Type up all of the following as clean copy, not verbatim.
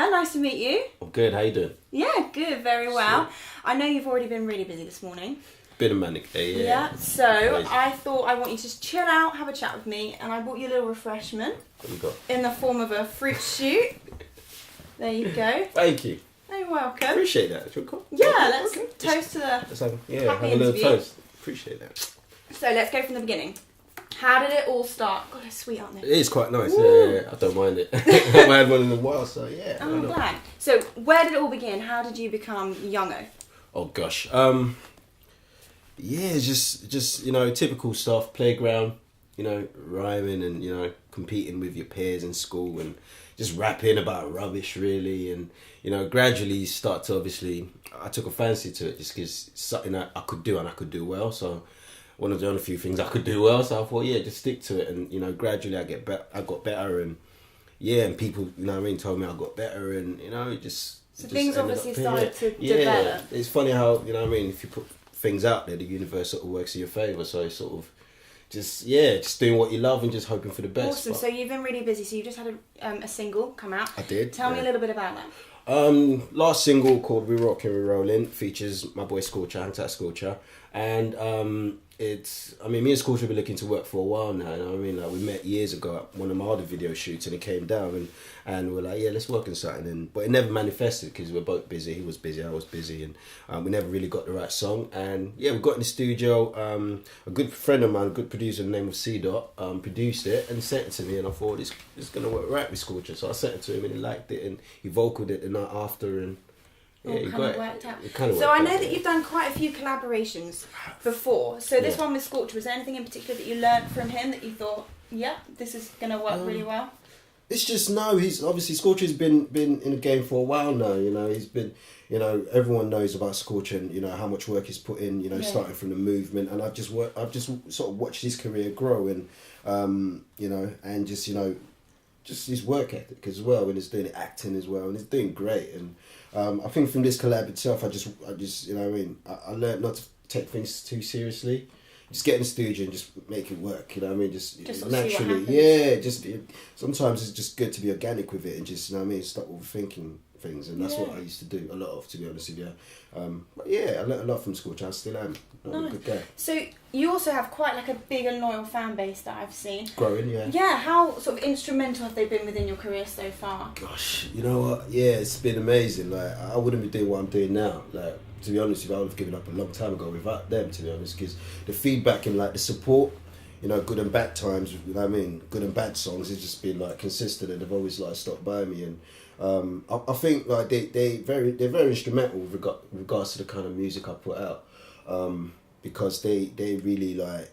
Carelle, nice to meet you. I'm good, how you doing? Yeah, good, very well. Sweet. I know you've already been really busy this morning. Been a manic day, yeah. Yeah, so Amazing. I thought I want you to just chill out, have a chat with me, and I bought you a little refreshment What you got? in the form of a fruit shoot. There you go. Thank you. You're welcome. Appreciate that. Should we call? Yeah, let's Okay. toast to the... Let's have, Happy have a little interview. toast. Appreciate that. So let's go from the beginning. How did it all start? God, they're sweet, aren't It they? is quite nice. Woo. Yeah, I don't mind it. I haven't had one in a while, so yeah. I'm glad. So where did it all begin? How did you become Youngo? Oh gosh. Yeah, just typical stuff. Playground. Rhyming and competing with your peers in school and just rapping about rubbish really, and gradually you start to obviously. I took a fancy to it just because it's something that I could do and I could do well. So one of the only few things I could do well. So I thought, yeah, just stick to it, and gradually I got better, and and people told me I got better, and it just. So it things just ended obviously up here. started to develop. It's funny how if you put things out there, the universe sort of works in your favour. So it's sort of just doing what you love and just hoping for the best. Awesome. But So you've been really busy. So you just had a single come out. I did. Tell me a little bit about that. Last single called "We Rock and We Rollin" features my boy Scorcher, Hangtag Scorcher, and me and Scorcher have been looking to work for a while now. Like we met years ago at one of my other video shoots, and he came down and we're like, yeah, let's work on something. But it never manifested because we're both busy. He was busy, I was busy, and we never really got the right song. And yeah, we got in the studio. A good friend of mine, a good producer named C Dot, produced it and sent it to me, and I thought it's gonna work right with Scorcher. So I sent it to him and he liked it, and he vocaled it the night after, and yeah, All kind of worked out. It kind of So worked I know out, that you've done quite a few collaborations before. So this one with Scorcher, was there anything in particular that you learned from him that you thought, yeah, this is going to work really well? It's just he's obviously Scorcher's been in the game for a while now. He's been everyone knows about Scorcher and how much work he's put in. Starting from the movement, and I've just sort of watched his career grow, and and just his work ethic as well, and he's doing acting as well, and he's doing great. And I think from this collab itself, I learned not to take things too seriously. Just get in the studio and just make it work. Just naturally. Sometimes it's just good to be organic with it and just stop overthinking things, and that's what I used to do a lot of, to be honest with you. But yeah, I learned a lot from Scorcher. I still am. I'm a good guy. So you also have quite like a big and loyal fan base that I've seen. Growing, yeah. Yeah, how sort of instrumental have they been within your career so far? Gosh, you know what? Yeah, it's been amazing. Like, I wouldn't be doing what I'm doing now. Like, to be honest with you, I would have given up a long time ago without them, to be honest, because the feedback and like the support, good and bad times, good and bad songs, it's just been like consistent, and they've always like stopped by me, and I think like they're very instrumental with regards to the kind of music I put out, because they really like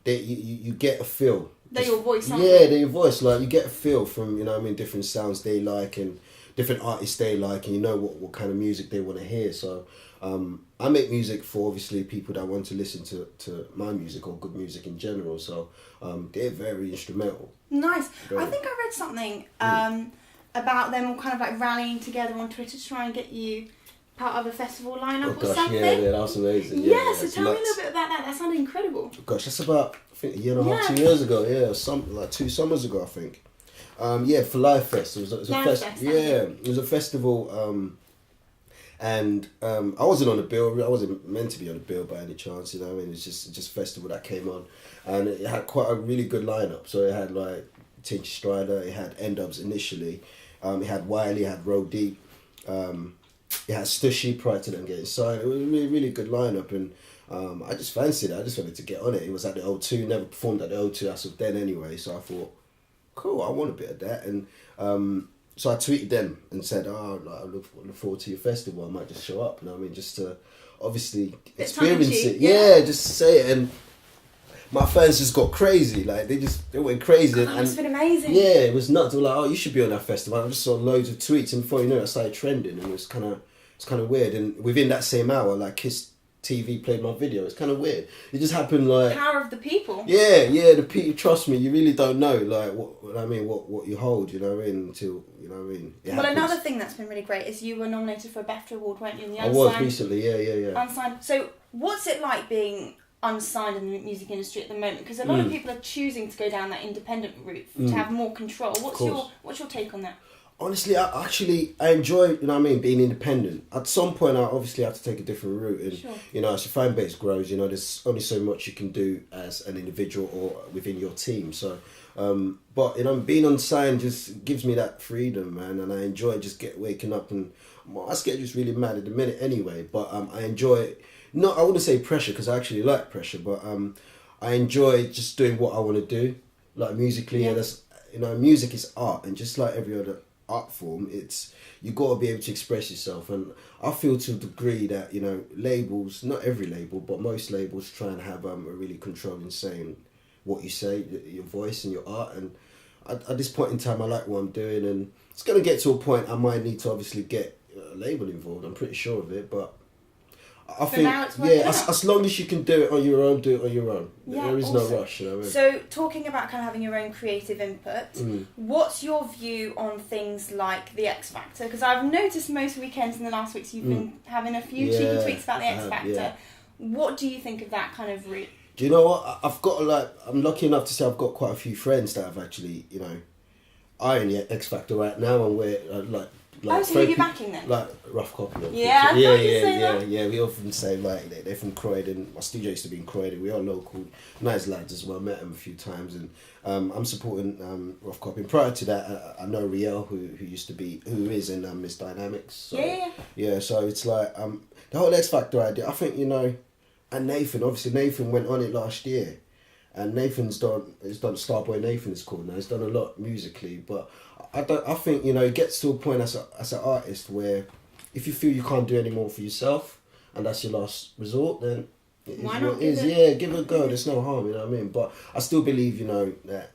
you get a feel. They're your voice, aren't yeah, they? they're your voice. Like you get a feel from different sounds they like and different artists they like, and what kind of music they want to hear. So I make music for obviously people that want to listen to my music or good music in general. So they're very instrumental. Nice. I think I read something about them all kind of like rallying together on Twitter to try and get you part of a festival lineup or something. Yeah, that was amazing. Yeah, so tell me a little bit about that. That sounded incredible. Gosh, that's about I think a year and a half, 2 years ago. Yeah, something like 2 summers ago, I think. For Live Fest. It was a Fest. Yeah, it was a festival. And I wasn't on the bill. I wasn't meant to be on the bill by any chance. It's just a festival that came on, and it had quite a really good lineup. So it had like Tinch Strider, it had N-Dubs initially, it had Wiley, it had Roll Deep, it had Stushy prior to them getting signed. It was a really, really good lineup, and I just fancied it. I just wanted to get on it. It was at the O2, never performed at the O2 as of then anyway. So I thought, cool, I want a bit of that, and so I tweeted them and said, I look forward to your festival. I might just show up, just to obviously experience it. Yeah, just to say it. And my fans just got crazy. Like they went crazy. It's been amazing. Yeah, it was nuts. They were like, you should be on that festival. I just saw loads of tweets, and before you know it, I started trending, and it's kind of weird. And within that same hour, like Kiss TV played my video. It's kind of weird. It just happened like power of the people. Yeah, the people. Trust me, you really don't know like what you hold. Until Well, another thing that's been really great is you were nominated for a BAFTA award, weren't you? In the I was recently. Yeah. Unsigned. So, what's it like being unsigned in the music industry at the moment? Because a lot of people are choosing to go down that independent route to have more control. What's your take on that? Honestly, I enjoy, you know what I mean, being independent. At some point, I obviously have to take a different route, and Sure. you know, as your fan base grows, you know, there's only so much you can do as an individual or within your team. So, but you know, being unsigned just gives me that freedom, man, and I enjoy just waking up, and my schedule's really mad at the minute anyway. But I enjoy, not, I wouldn't say pressure because I actually like pressure, but I enjoy just doing what I want to do, like musically, Yeah. and that's, you know, music is art, and just like every other art form, it's, you got to be able to express yourself. And I feel to a degree that, you know, labels, not every label but most labels, try and have a really controlling say in what you say, your voice and your art. And at this point in time, I like what I'm doing, and it's going to get to a point I might need to obviously get a label involved. I'm pretty sure of it, but I think, now it's working out. as long as you can do it on your own, do it on your own. Yeah, There is awesome. no rush, you know what I mean? So, talking about kind of having your own creative input, what's your view on things like the X Factor? Because I've noticed most weekends in the last weeks you've been having a few cheeky tweets about the X Factor. Yeah. What do you think of that kind of route? Do you know what? I've got I'm lucky enough to say I've got quite a few friends that have actually, you know, are in the X Factor right now, and we're So who are you backing then? Like rough copy. Yeah, I thought you'd say that. Yeah. We often say like they're from Croydon. My studio used to be in Croydon. We are local, nice lads as well. Met them a few times, and I'm supporting rough copy. And prior to that, I know Riel, who is in Miss Dynamics. So, yeah. So it's like the whole X Factor idea. I think, you know, and Nathan went on it last year. And Nathan's done Starboy Nathan is called now. He's done a lot musically, but I think, you know, it gets to a point as an artist where if you feel you can't do any more for yourself and that's your last resort, then it is Why what not it is. give it? Yeah, give it a go. There's no harm, you know what I mean? But I still believe, you know, that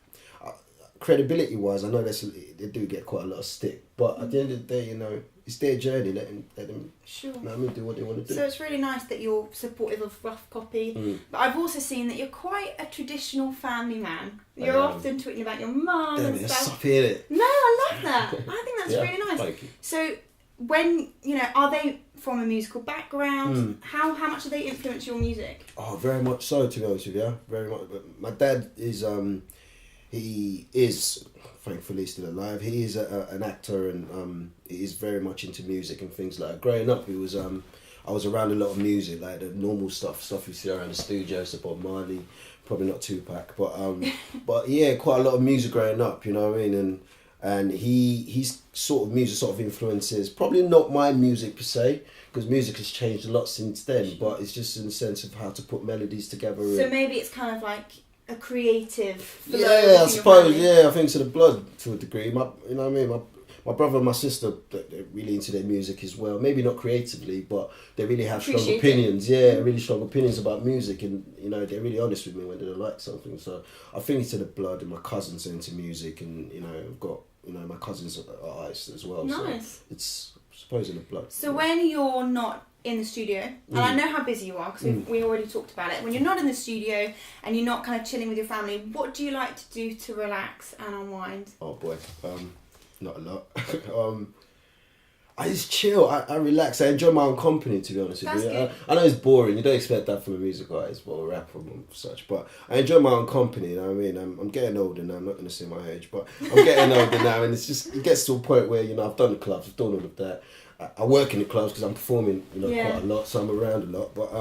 credibility wise, I know they do get quite a lot of stick, but at the end of the day, you know, it's their journey. Let them Sure. you know what I mean, do what they want to do. So it's really nice that you're supportive of rough copy, but I've also seen that you're quite a traditional family man. You're often tweeting about your mum Damn, and it's stuff. up here, innit? No, I love that. I think that's Yeah, really nice. thank you. So when, you know, are they from a musical background? How much do they influence your music? Oh, very much so, to be honest with you. Very much. But my dad is, he is, thankfully, still alive. He is an actor, and he is very much into music and things like that. Growing up, he was, I was around a lot of music, like the normal stuff you see around the studio, so Bob Marley, probably not Tupac, but yeah, quite a lot of music growing up, you know what I mean? And he's sort of music sort of influences, probably not my music per se, because music has changed a lot since then, but it's just in the sense of how to put melodies together. So maybe it's kind of like a creative flow. Yeah, I within suppose. your family. Yeah, I think it's to the blood to a degree. You know what I mean? My brother and my sister, they're really into their music as well. Maybe not creatively, but they really have strong Appreciate opinions. Yeah, really strong opinions about music, and you know, they're really honest with me when they don't like something. So I think it's to the blood. And my cousins are into music, and you know, I've got, you know, my cousins are artists as well. Nice. So it's, I suppose, in the blood. So when you're not in the studio, and I know how busy you are because we already talked about it. When you're not in the studio and you're not kind of chilling with your family, what do you like to do to relax and unwind? Oh boy, not a lot. I just chill. I relax. I enjoy my own company, to be honest with you. Good. I know it's boring. You don't expect that from a music artist or a rapper and such, but I enjoy my own company. You know what I mean? I'm getting older now. I'm not going to say my age, but I'm getting older now, and it gets to a point where, you know, I've done the clubs, I've done all of that. I work in the clubs because I'm performing, you know, quite a lot, so I'm around a lot. But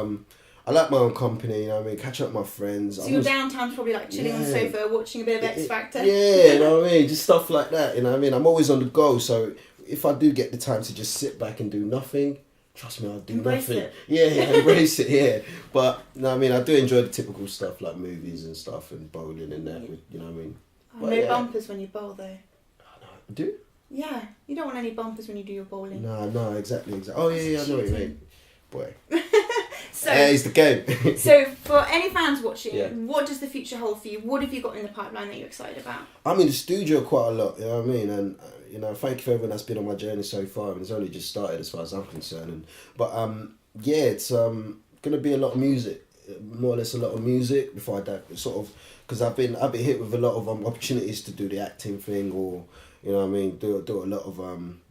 I like my own company, you know what I mean? Catch up with my friends. So your downtime's probably like chilling on the sofa, watching a bit of X Factor. Yeah, you know what I mean? Just stuff like that, you know what I mean? I'm always on the go, so if I do get the time to just sit back and do nothing, trust me, I'll do Embrace nothing. it. Yeah, embrace it, yeah. But, you know what I mean? I do enjoy the typical stuff like movies and stuff and bowling and that, you know what I mean? Oh, But, no yeah. bumpers when you bowl though. I do? Yeah, you don't want any bumpers when you do your bowling. No, exactly. Oh, yeah, I know what you mean. Boy. So, It's the game. so for any fans watching, Yeah. what does the future hold for you? What have you got in the pipeline that you're excited about? I'm in the studio quite a lot, you know what I mean? And, you know, thank you for everyone that's been on my journey so far. And it's only just started as far as I'm concerned. But, yeah, it's going to be a lot of music, more or less a lot of music before I die, sort of, because I've been hit with a lot of opportunities to do the acting thing or, you know what I mean, do a lot of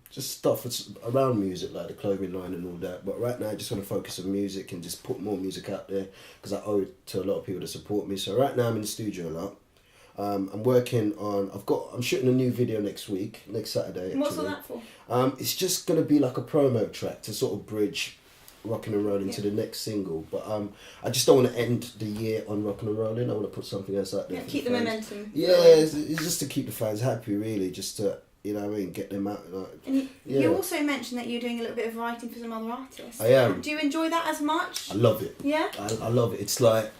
just stuff around music, like the clothing line and all that. But right now I just want to focus on music and just put more music out there because I owe it to a lot of people to support me. So right now I'm in the studio a lot. I'm working on. I'm shooting a new video next Saturday. Actually. What's all that for? It's just gonna be like a promo track to sort of bridge Rockin' and Rollin' to the next single. But I just don't want to end the year on Rockin' and Rollin'. I want to put something else out there. Yeah, keep the momentum. Yeah, it's just to keep the fans happy, really. Just to, you know what I mean, get them out. And you also mentioned that you're doing a little bit of writing for some other artists. I am. Do you enjoy that as much? I love it. Yeah? I love it. It's like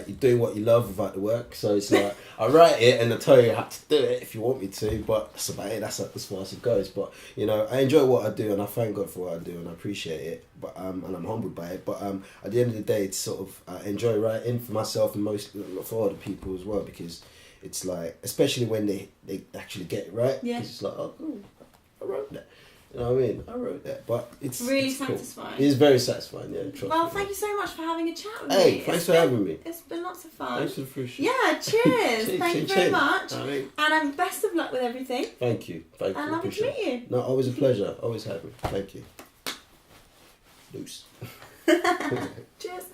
you're doing what you love without the work. So it's like, I write it and I tell you how to do it if you want me to, but that's about it. That's as far as it goes. But, you know, I enjoy what I do and I thank God for what I do and I appreciate it. But and I'm humbled by it. But at the end of the day, it's sort of, I enjoy writing for myself and for other people as well, because it's like, especially when they actually get it right. Yeah. It's like, oh, cool. I wrote that. You know what I mean? I wrote that. But it's really it's satisfying. Cool. It is very satisfying, yeah. Trust Well, me. thank you so much for having a chat with me. Hey, thanks for having me. It's been lots of fun. Thanks for the free shit. Yeah, cheers. Thank you very much. I mean, And best of luck with everything. thank you. Thank you. And lovely to meet you. No, always a pleasure. Always happy. Thank you. Loose. Cheers.